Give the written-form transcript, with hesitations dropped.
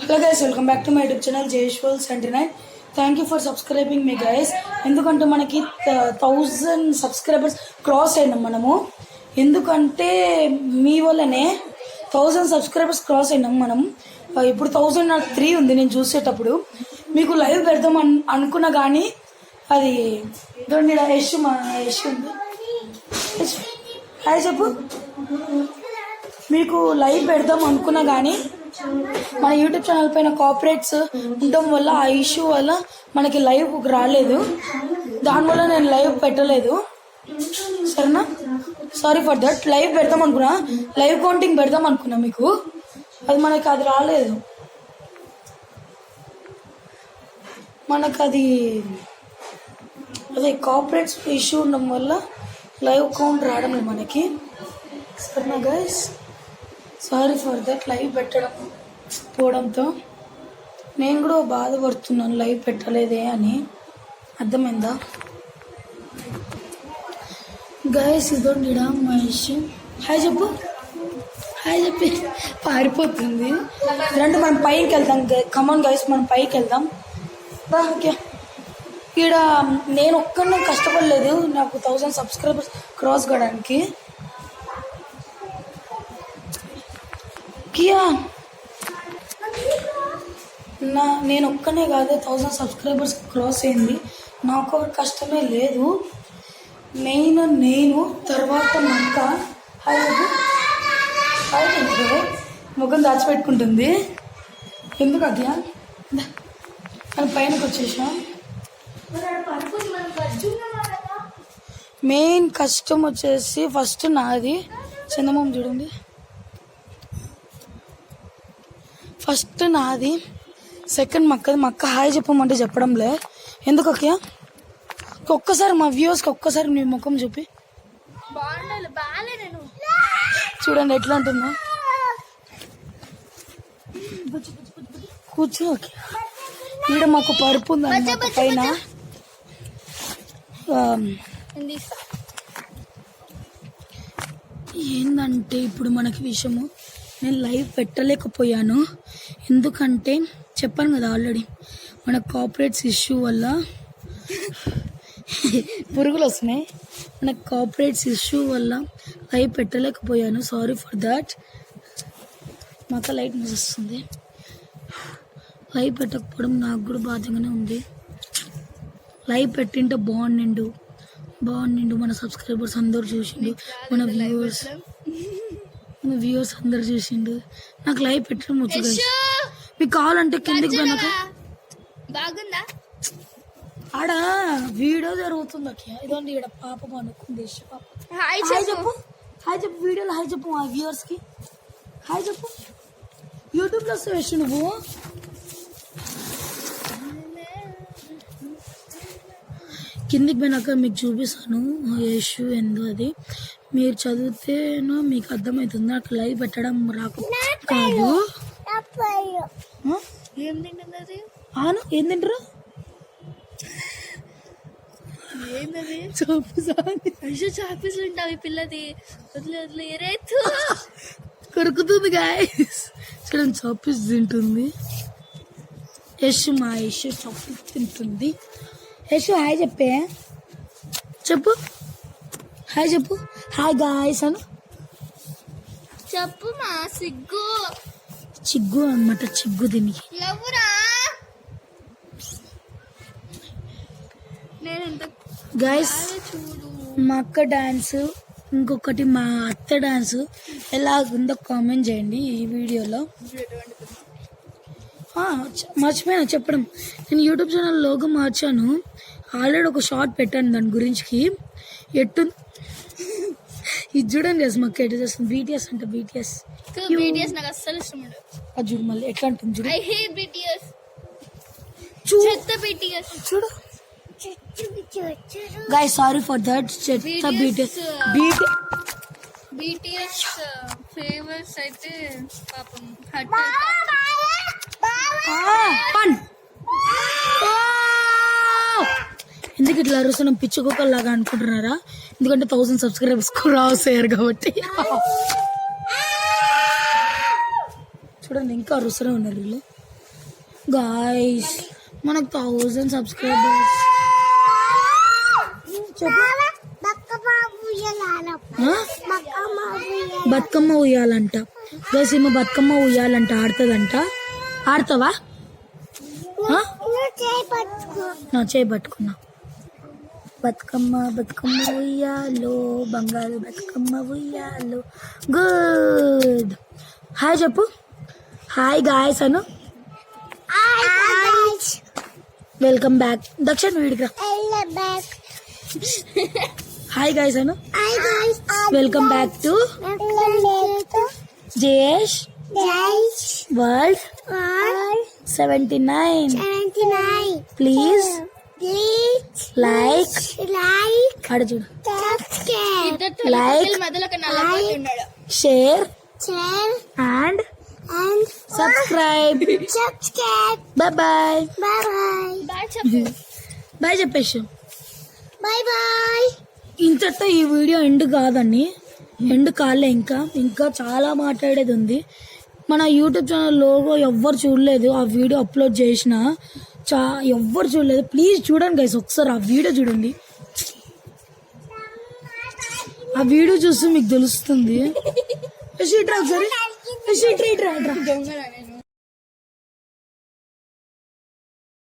Hello guys, welcome back to my YouTube channel JSWorld79. Thank you for subscribing me guys. ఎందుకంటే మనకి 1000 subscribers cross అయినాం మనము. ఎందుకంటే మీ వల్లనే 1000 సబ్స్క్రైబర్స్ క్రాస్ అయినాం మనం. ఇప్పుడు 1003 ఉంది నేను చూసేటప్పుడు. మీకు లైవ్ పెడదాం అనుకున్నా కానీ అది చూడండి, యశ్ మా యశ్ ఉంది. హాయ్ చెప్పు. మీకు లైవ్ పెడదాం అనుకున్నా కానీ మన యూట్యూబ్ ఛానల్ పైన కాపరేట్స్ ఉండడం వల్ల ఆ ఇష్యూ వల్ల మనకి లైవ్ రాలేదు. దానివల్ల నేను లైవ్ పెట్టలేదు, సరేనా? Sorry for that. లైవ్ పెడదాం అనుకున్నా, లైవ్ కౌంటింగ్ పెడదాం అనుకున్నా మీకు, అది రాలేదు. మనకు అదే కాపరేట్స్ ఇష్యూ ఉండడం వల్ల లైవ్ కౌంట్ రావడం లేదు మనకి, సరేనా guys? Sorry for that. Live పెట్టడం పోవడంతో నేను కూడా బాధపడుతున్నాను, లైవ్ పెట్టలేదే అని. అర్థమైందా గైస్? ఇదోండి మా ఇష్యూ. హాయ్ చెప్పు, హాయ్ చెప్పి పారిపోతుంది. అంటే మనం పైకి వెళ్దాం. కమాన్ గైస్, మనం పైకి వెళ్దాం. ఓకే, ఇక్కడ నేను ఒక్కడినే కష్టపడలేదు నాకు 1000 సబ్స్క్రైబర్స్ క్రాస్ కావడానికి. కియా నేను ఒక్కనే కాదు 1000 సబ్స్క్రైబర్స్ క్రాస్ అయింది. నాకు కష్టమే లేదు. నేను తర్వాత మా అక్క ముఖం దాచిపెట్టుకుంటుంది. ఎందుకు అట్లా? నేను పైనకి వచ్చేసాం. మెయిన్ కష్టం వచ్చేసి ఫస్ట్ నాది. చందమామ చూడండి, ఫస్ట్ నాది, సెకండ్ మక్కది. మా అక్క హాయ్ చెప్పమంటే చెప్పడంలే. ఎందుకు అక్క? ఒక్కసారి మా వ్యూవర్స్కి ఒక్కసారి నీ ముఖం చూపి చూడండి ఎట్లా అంటుందా. కూర్చో. ఇక్కడ మాకు పరుపు ఉంది అన్నమాట పైన. ఏంటంటే ఇప్పుడు మనకి విషయము, నేను లైవ్ పెట్టలేకపోయాను. ఎందుకంటే చెప్పాను కదా ఆల్రెడీ, మన కాపరేట్స్ ఇష్యూ వల్ల పురుగులు వస్తున్నాయి. మన కాపరేట్స్ ఇష్యూ వల్ల లైవ్ పెట్టలేకపోయాను. Sorry for that. మాకు లైట్ మిస్ వస్తుంది. లైవ్ పెట్టకపోవడం నాకు కూడా బాధగానే ఉంది. లైవ్ పెట్టింటే బాగుండు. మన సబ్స్క్రైబర్స్ అందరు చూసిండు, మన వ్యూవర్స్ అందరు చూసిండు. నాకు లైవ్ పెట్టడం వచ్చు. మీకు కావాలంటే కిందికి వెనక బాగుందా ఆడ వీడియో జరుగుతుంది అక్క. ఇదండి ఇక్కడ పాప అనుకుంది. హాయ్ చెప్పు, హాయ్ చెప్పు. వీడియోలో హాయ్ చెప్పు. మా వ్యూవర్స్ కి హాయ్ చెప్పు. యూట్యూబ్ లో వస్తే నువ్వు కిందికి పోయినాక మీకు చూపిస్తాను ఇష్యూ ఏందో. అది మీరు చదివితేనో మీకు అర్థమవుతుంది. నాకు లైవ్ పెట్టడం రాకు కాదు. ఏం తింటున్నది? అవును, ఏం తింటారు? ఏంటది? చాపీసులు ఉంటావు పిల్లది. వదిలే ఎరేత్తు కొరుకుతుంది గాయస్. చూడండి, చాపీస్ తింటుంది. మా యశ్ చాపీస్ తింటుంది. యశ్ హాయ్ చెప్పే, చెప్పు హాయ్ చెప్పు. హాయ్ గాయస్ అను చెప్పు. మా చిగ్గు అన్నమాట. చిగ్గు దీనికి గాయస్. మా అక్క డాన్స్, ఇంకొకటి మా అత్త డాన్స్ ఎలా ఉందో కామెంట్ చేయండి ఈ వీడియోలో. మర్చిపోయినా చెప్పడం, నేను యూట్యూబ్ ఛానల్ లోగో మార్చాను. ఆల్రెడీ ఒక షార్ట్ పెట్టాను దాని గురించి. ఇది చూడండి మాకు ఎటు చేస్తుంది. BTS అంటే BTS నాకు అస్సలు ఇష్టం ఉండదు. అది చూడు మళ్ళీ ఎట్లా అంటుంది చూడు. I hate BTS. చూడు గైస్, సారీ ఫర్ దట్. చెత్త BTS ఫేవర్స్ అయితే పాపం ఎందుకు ఇట్లా అరుస్తున్నాం పిచ్చి కుక్కల్లాగా అనుకుంటున్నారా? ఎందుకంటే 1000 సబ్స్క్రైబర్స్ క్రాస్ అయ్యారు కాబట్టి. చూడండి ఇంకా అరుస్తూనే ఉన్నారు వీళ్ళు. గాయస్ మనకు 1000 సబ్స్క్రైబర్స్. చెప్పు. ఆ? బతుకమ్మ ఉయ్యాలంట గైస్. ఈమె బతుకమ్మ ఉయ్యాలంట, ఆడుతుందంట. ఆడతావా? నా చేయి పట్టుకున్నా. బతుకమ్మ బతుకమ్మ ఉయ్యాలో, బంగారు బతుకమ్మ ఉయ్యాలో. గుడ్. హాయ్ చెప్పు. Hi guys Anu. Welcome back. దక్షిణ వీడికి రా. Hi guys Anu. Welcome back to Jayesh world 79. Please like అడ చూడు. లైక్, మధ్యలో ఒక నల్లబొట్టు ఉన్నాడు. Share and subscribe. Bye bye. Bye చెప్పు. బాయ్ చెప్పేసి. ఇంతటితో ఈ వీడియో ఎండ్ కాదండి. ఎండ్ కాలే. ఇంకా చాలా మాట్లాడేది ఉంది. మన యూట్యూబ్ ఛానల్ లోగో ఎవ్వరు చూడలేదు. ఆ వీడియో అప్లోడ్ చేసిన ఎవ్వరు చూడలేదు. ప్లీజ్ చూడండి గైస్, ఒకసారి ఆ వీడియో చూడండి. ఆ వీడియో చూస్తే మీకు తెలుస్తుంది. ఒకసారి దొంగ